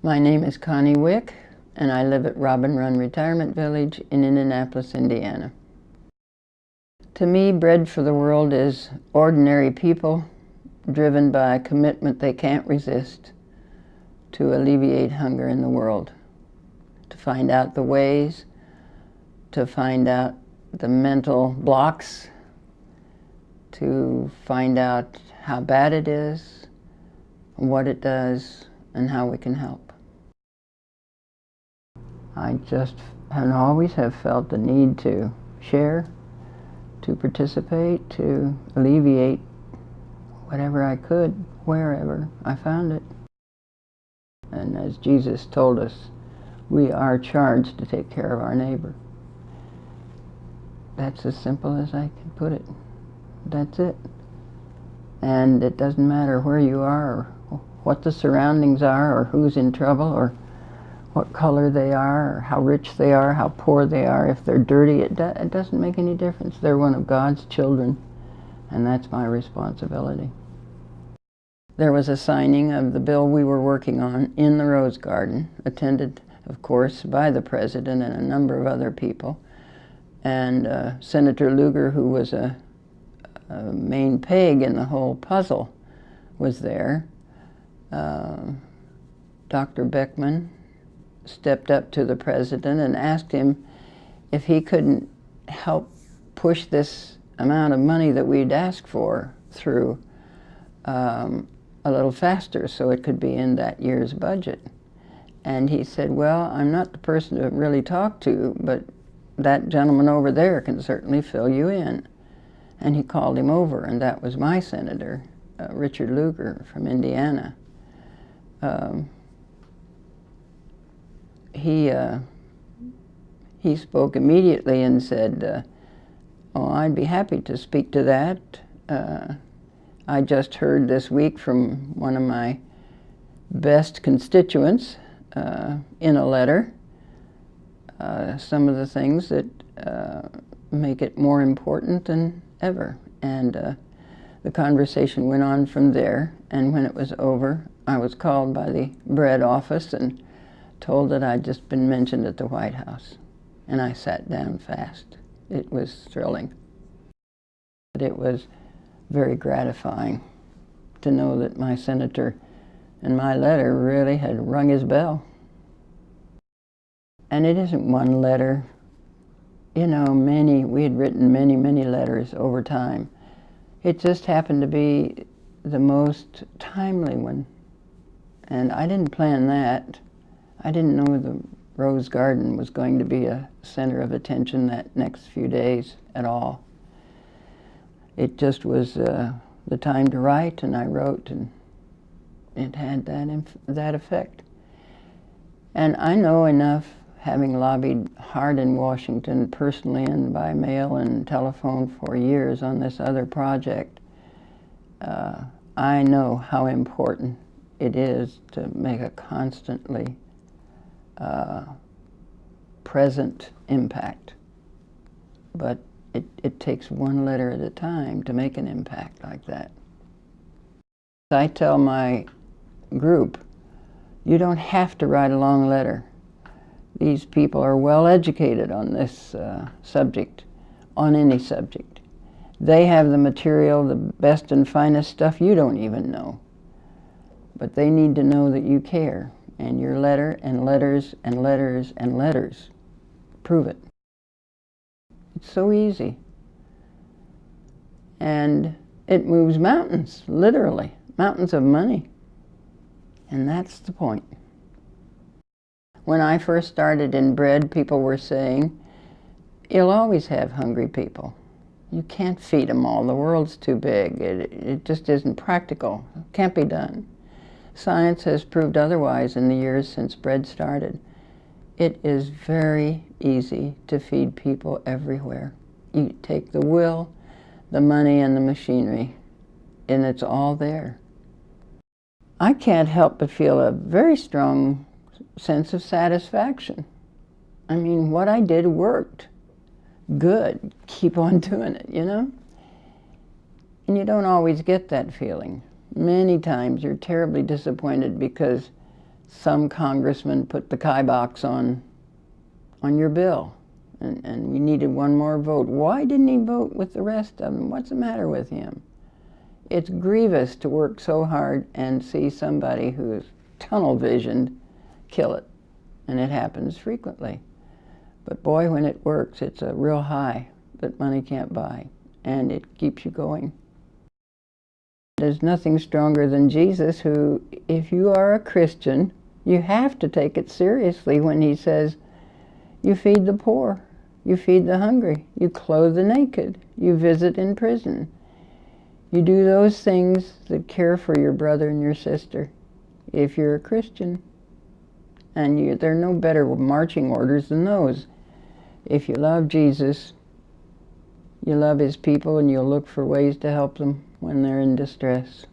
My name is Connie Wick, and I live at Robin Run Retirement Village in Indianapolis, Indiana. To me, Bread for the World is ordinary people driven by a commitment they can't resist to alleviate hunger in the world, to find out the ways, to find out the mental blocks, to find out how bad it is, what it does, and how we can help. I just always have felt the need to share, to participate, to alleviate whatever I could, wherever I found it. And as Jesus told us, we are charged to take care of our neighbor. That's as simple as I can put it. That's it. And it doesn't matter where you are, or what the surroundings are, or who's in trouble, or what color they are, or how rich they are, how poor they are. If they're dirty, it doesn't make any difference. They're one of God's children, and that's my responsibility. There was a signing of the bill we were working on in the Rose Garden, attended, of course, by the President and a number of other people. And Senator Lugar, who was a main peg in the whole puzzle, was there. Dr. Beckman stepped up to the President and asked him if he couldn't help push this amount of money that we'd asked for through a little faster so it could be in that year's budget. And he said, well, I'm not the person to really talk to, but that gentleman over there can certainly fill you in. And he called him over, and that was my senator, Richard Lugar from Indiana. He spoke immediately and said, oh, I'd be happy to speak to that. I just heard this week from one of my best constituents in a letter some of the things that make it more important than ever. And the conversation went on from there, and when it was over, I was called by the Bread office and told that I'd just been mentioned at the White House. And I sat down fast. It was thrilling. But it was very gratifying to know that my senator and my letter really had rung his bell. And it isn't one letter. You know, we had written many, many letters over time. It just happened to be the most timely one. And I didn't plan that. I didn't know the Rose Garden was going to be a center of attention that next few days at all. It just was the time to write, and I wrote, and it had that effect. And I know enough, having lobbied hard in Washington personally and by mail and telephone for years on this other project, I know how important it is to make a constantly present impact. But it takes one letter at a time to make an impact like that. I tell my group, you don't have to write a long letter. These people are well educated on this subject, on any subject. They have the material, the best and finest stuff you don't even know. But they need to know that you care, and your letter and letters and letters and letters prove it. It's so easy. And it moves mountains, literally, mountains of money. And that's the point. When I first started in Bread, people were saying, you'll always have hungry people. You can't feed them all. The world's too big. It just isn't practical. It can't be done. Science has proved otherwise in the years since Bread started. It is very easy to feed people everywhere. You take the will, the money, and the machinery, and it's all there. I can't help but feel a very strong sense of satisfaction. I mean, what I did worked. Good. Keep on doing it, you know? And you don't always get that feeling. Many times you're terribly disappointed because some congressman put the kibosh on your bill, and we needed one more vote. Why didn't he vote with the rest of them? What's the matter with him? It's grievous to work so hard and see somebody who's tunnel-visioned kill it, and it happens frequently. But boy, when it works, it's a real high that money can't buy, and it keeps you going. There's nothing stronger than Jesus, who, if you are a Christian, you have to take it seriously when he says, you feed the poor, you feed the hungry, you clothe the naked, you visit in prison. You do those things that care for your brother and your sister, if you're a Christian. And there are no better marching orders than those. If you love Jesus, you love his people, and you'll look for ways to help them when they're in distress.